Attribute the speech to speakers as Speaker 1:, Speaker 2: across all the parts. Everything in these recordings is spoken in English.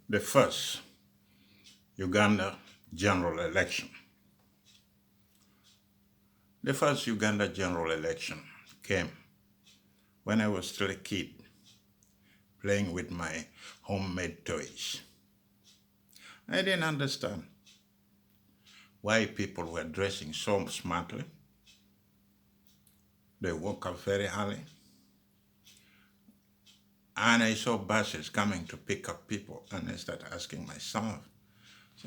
Speaker 1: the first Uganda general election. The first Uganda general election came when I was still a kid, playing with my homemade toys. I didn't understand why people were dressing so smartly. They woke up very early, and I saw buses coming to pick up people, and I started asking myself,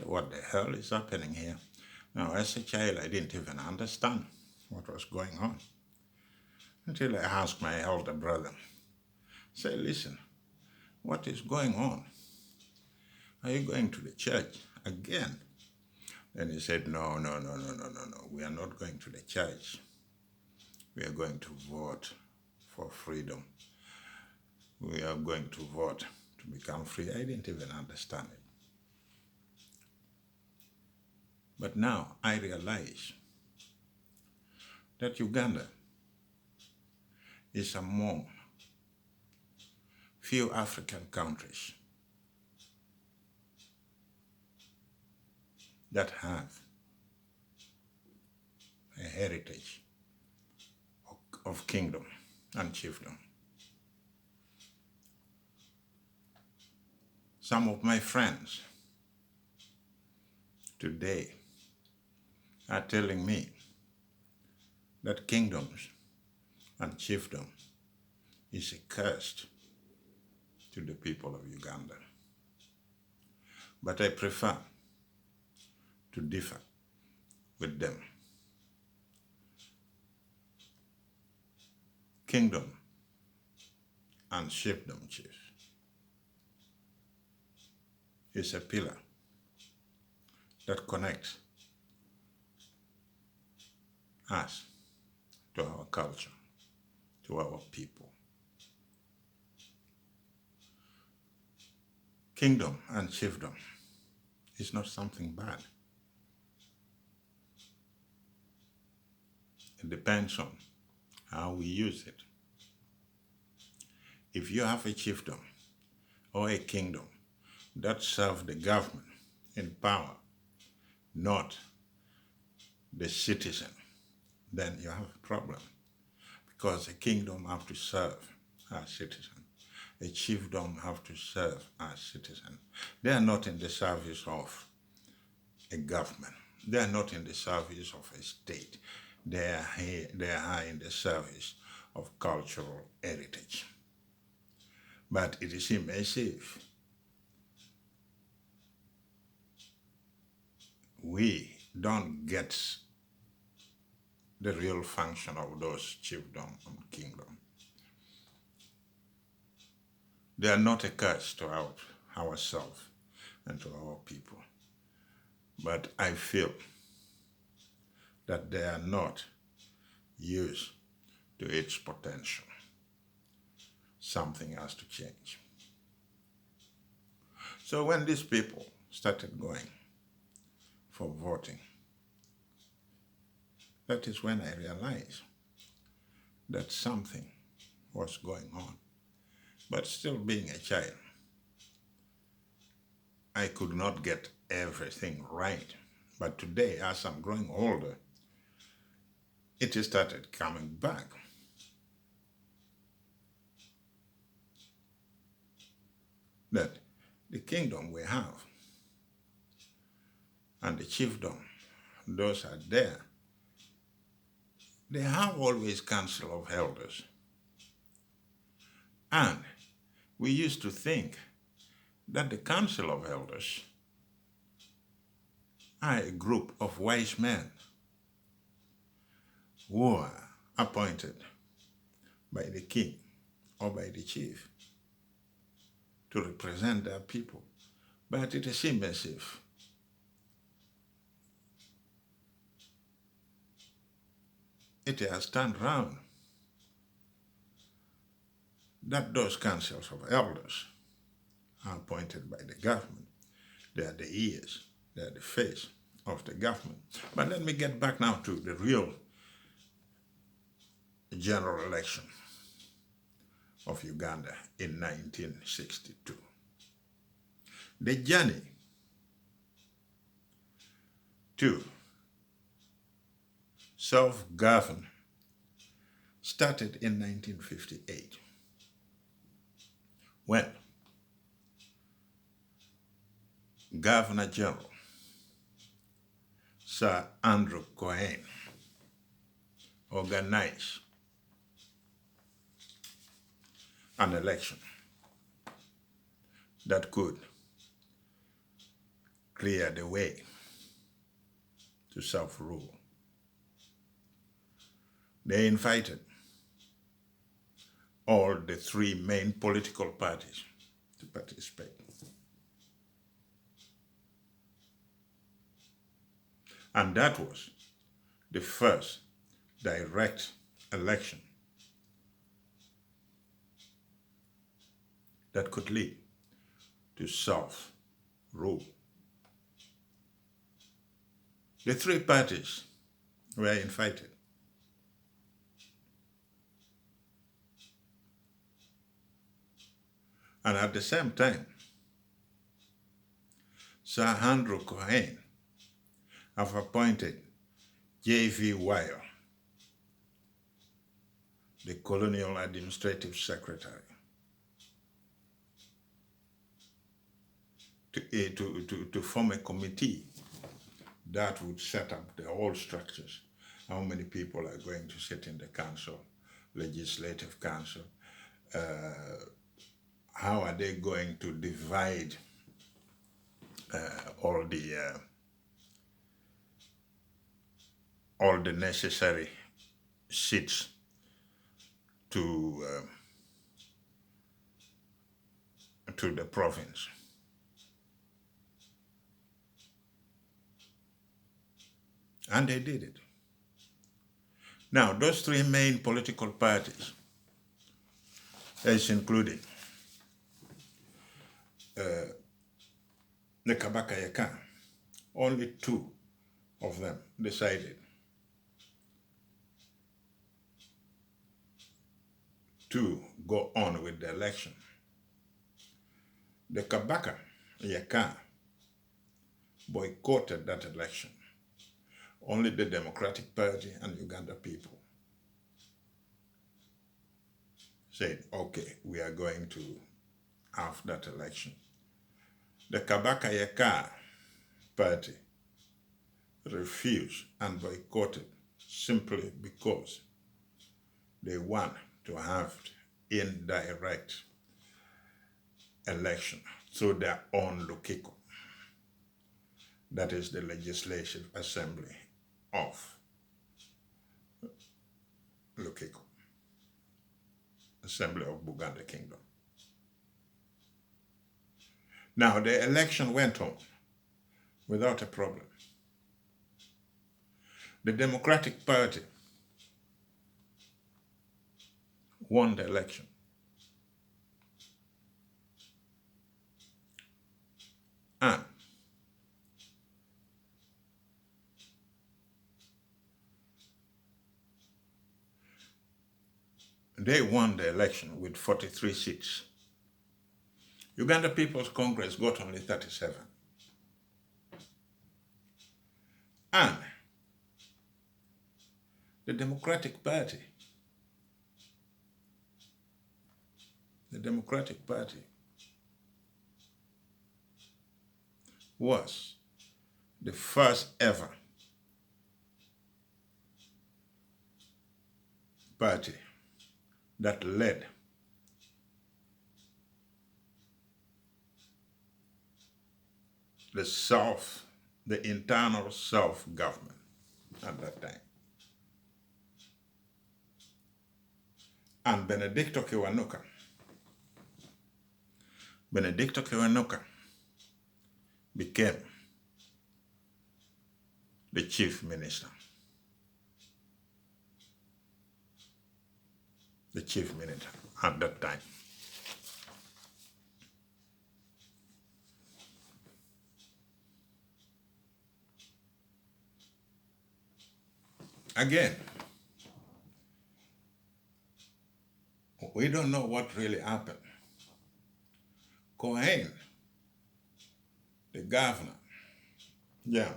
Speaker 1: what the hell is happening here? Now, as a child, I didn't even understand what was going on until I asked my elder brother, say, listen, what is going on? Are you going to the church again? Then he said, no, we are not going to the church. We are going to vote for freedom. We are going to vote to become free. I didn't even understand it. But now I realize that Uganda is among few African countries that have a heritage of kingdom and chiefdom. Some of my friends today are telling me that kingdoms and chiefdom is a curse to the people of Uganda. But I prefer to differ with them. Kingdom and chiefdom, chief, is a pillar that connects us to our culture, to our people. Kingdom and chiefdom is not something bad. It depends on how we use it. If you have a chiefdom or a kingdom that serve the government in power, not the citizen, then you have a problem, because a kingdom have to serve as citizen. A chiefdom have to serve as citizen. They are not in the service of a government. They are not in the service of a state. They are in the service of cultural heritage. But it is immersive. We don't get the real function of those chiefdom and kingdom. They are not a curse to ourselves and to our people. But I feel that they are not used to its potential. Something has to change. So when these people started going for voting, that is when I realized that something was going on. But still being a child, I could not get everything right. But today, as I'm growing older, it started coming back. That the kingdom we have and the chiefdom, those are there. They have always council of elders. And we used to think that the council of elders are a group of wise men who are appointed by the king or by the chief to represent their people. But it is immersive. It has turned round that those councils of elders are appointed by the government. They are the ears, they are the face of the government. But let me get back now to the real general election of Uganda in 1962. The journey to self-govern started in 1958 when Governor General Sir Andrew Cohen organized an election that could clear the way to self-rule. They invited all the three main political parties to participate. And that was the first direct election that could lead to self-rule. The three parties were invited. And at the same time, Sir Andrew Cohen have appointed J.V. Wyle, the Colonial Administrative Secretary, to form a committee that would set up the whole structures. How many people are going to sit in the council, legislative council? How are they going to divide all the necessary seats to the province? And they did it. Now, those three main political parties, as including the 𝐾𝐽𝐿, only two of them decided to go on with the election. The 𝐾𝐽𝐿 boycotted that election. Only the Democratic Party and Uganda people said, okay, we are going to have that election. The 𝐾𝐽𝐿 party refused and boycotted simply because they want to have indirect election through their own 𝐶𝐶𝐿𝐽𝐿. That is the Legislative Assembly of 𝐶𝐶𝐿𝐽𝐿, Assembly of Buganda Kingdom. Now, the election went on without a problem. The Democratic Party won the election. And they won the election with 43 seats. Uganda People's Congress got only 37. And the Democratic Party was the first ever party that led the internal self-government at that time. And Benedicto 𝐾𝐽𝐿𝐽 became the chief minister. The chief minister at that time. Again, we don't know what really happened. Cohen the governor, yeah,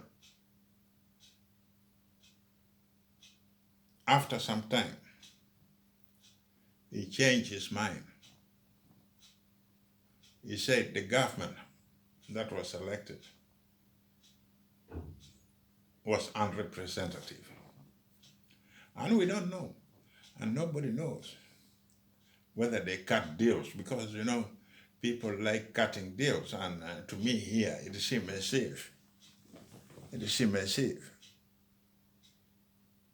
Speaker 1: after some time, he changed his mind. He said the government that was elected was unrepresentative. And we don't know, and nobody knows whether they cut deals, because, you know, people like cutting deals, and to me here, it seems as if,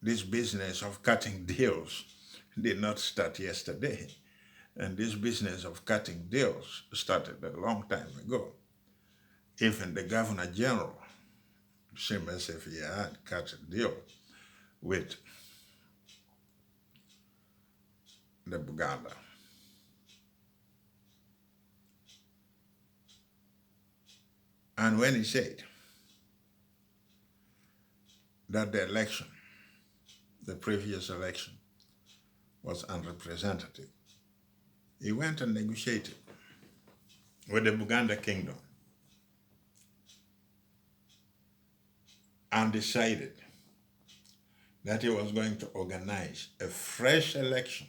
Speaker 1: this business of cutting deals did not start yesterday. And this business of cutting deals started a long time ago. Even the Governor General, it seems as if he had cut a deal with the Buganda. And when he said that the election, the previous election, was unrepresentative, he went and negotiated with the Buganda Kingdom and decided that he was going to organize a fresh election.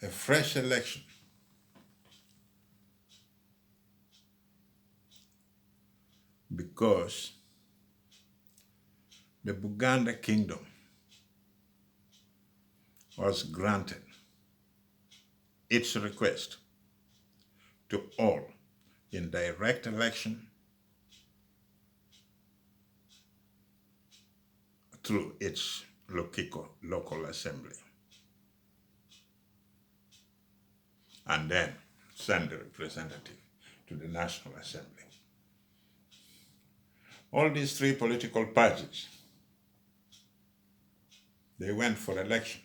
Speaker 1: A fresh election. Because the Buganda Kingdom was granted its request to all in direct election through its local assembly, and then send the representative to the National Assembly. All these three political parties, they went for election.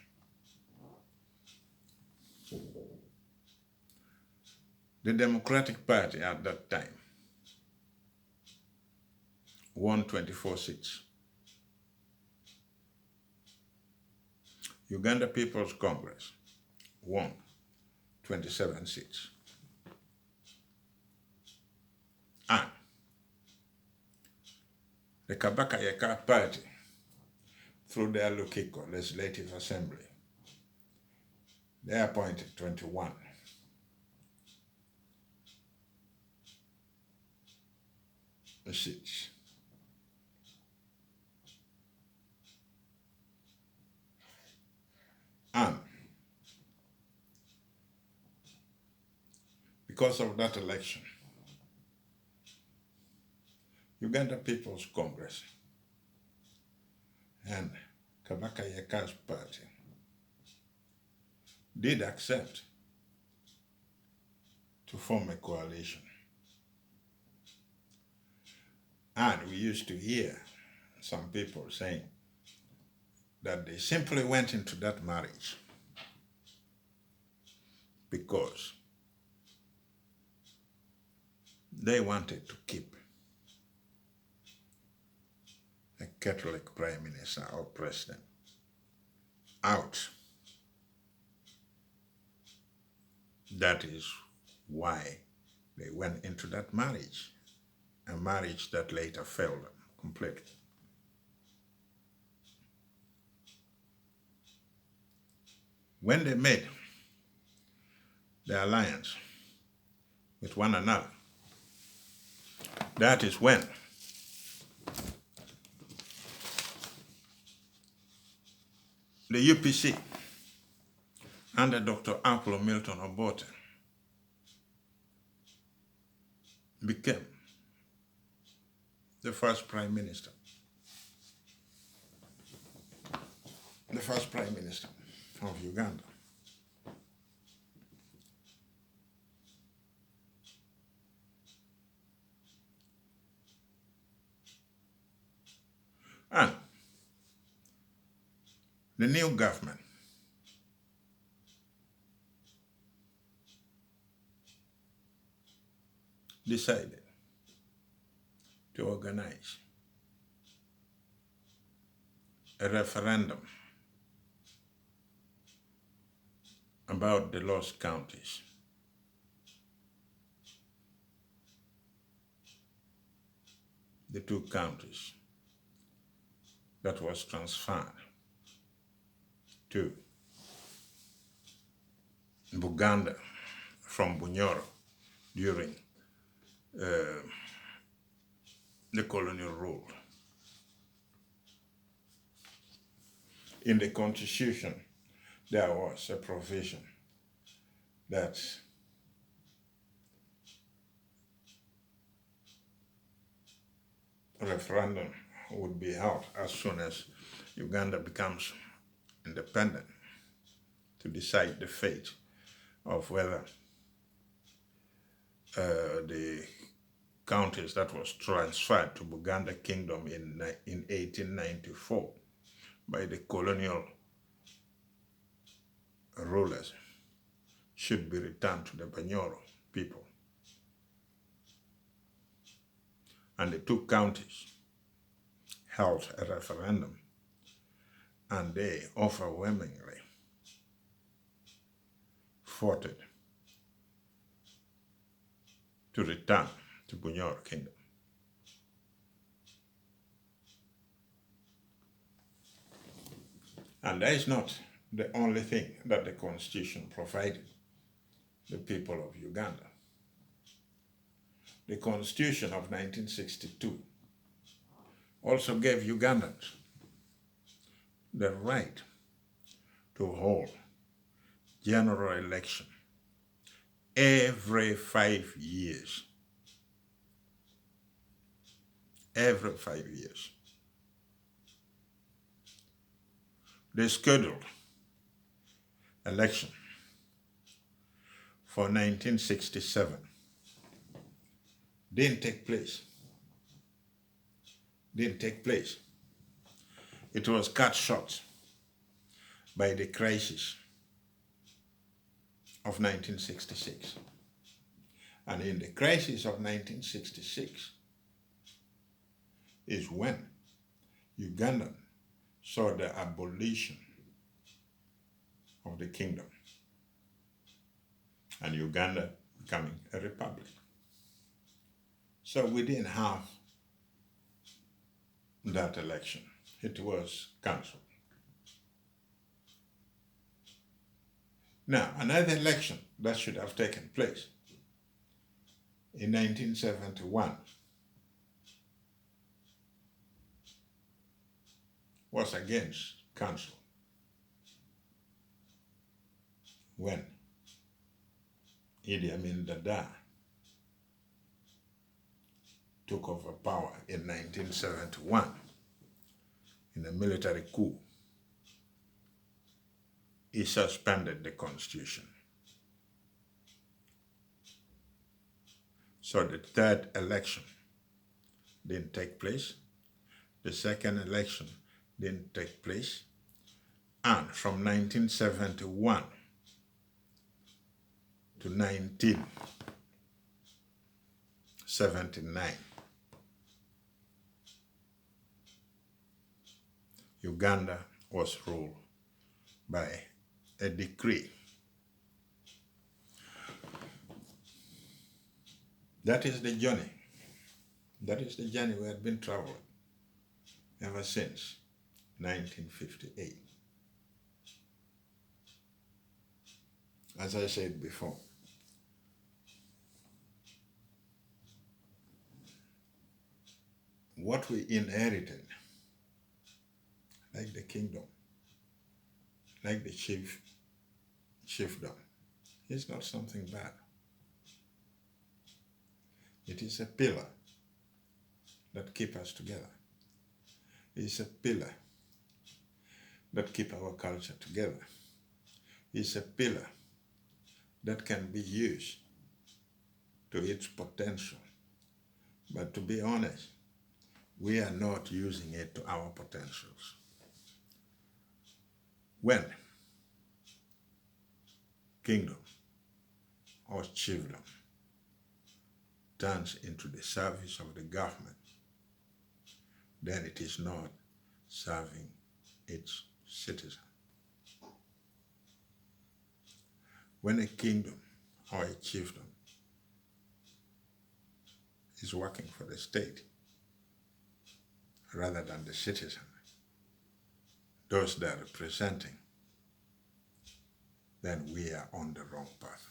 Speaker 1: The Democratic Party at that time won 24 seats. Uganda People's Congress won 27 seats. And the 𝐘𝐽𝐽𝐾𝐲 Party, through their 𝐊𝐶𝐶𝐽𝐽 Legislative Assembly, they appointed 21. Seats. And because of that election, Uganda People's Congress and 𝐘𝐽𝐽𝐾𝐲 Party did accept to form a coalition. And we used to hear some people saying that they simply went into that marriage because they wanted to keep a Catholic Prime Minister or President out. That is why they went into that marriage, a marriage that later failed completely. When they made the alliance with one another, that is when the UPC under Dr. Apollo Milton Obote became the first Prime Minister. The first Prime Minister of Uganda. And the new government decided to organize a referendum about the lost counties. The 2 counties that was transferred to Buganda from Bunyoro during the colonial rule. In the Constitution, there was a provision that a referendum would be held as soon as Uganda becomes independent to decide the fate of whether the counties that was transferred to Buganda Kingdom in 1894 by the colonial rulers should be returned to the Bunyoro people. And the 2 counties held a referendum, and they overwhelmingly voted to return to Bunyoro Kingdom. And that is not the only thing that the Constitution provided the people of Uganda. The Constitution of 1962 also gave Ugandans the right to hold general election every 5 years. Every 5 years. The scheduled election for 1967 didn't take place. It was cut short by the crisis of 1966. And in the crisis of 1966 is when Uganda saw the abolition of the kingdom and Uganda becoming a republic. So we didn't have that election. It was cancelled. Now, another election that should have taken place in 1971 was again cancelled when 𝐷𝐸𝐷 took over power in 1971 in a military coup. He suspended the Constitution. So the 3rd election didn't take place. The 2nd election didn't take place. And from 1971 to 1979, Uganda was ruled by a decree. That is the journey. That is the journey we have been traveling ever since 1958. As I said before, what we inherited, like the kingdom, like the chiefdom, is not something bad. It is a pillar that keeps us together. It is a pillar that keeps our culture together. It's a pillar that can be used to its potential. But to be honest, we are not using it to our potentials. When kingdom or chiefdom turns into the service of the government, then it is not serving its citizens. when a kingdom or a chiefdom is working for the state rather than the citizen, those they're representing, then we are on the wrong path.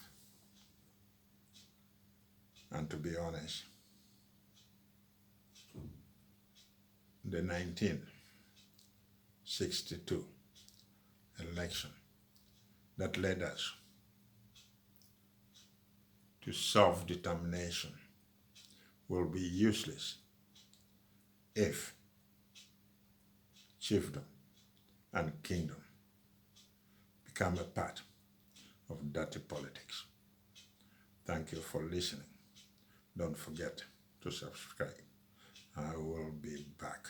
Speaker 1: And to be honest, the 1962 election that led us to self-determination will be useless if chiefdom and kingdom become a part of dirty politics. Thank you for listening. Don't forget to subscribe. I will be back.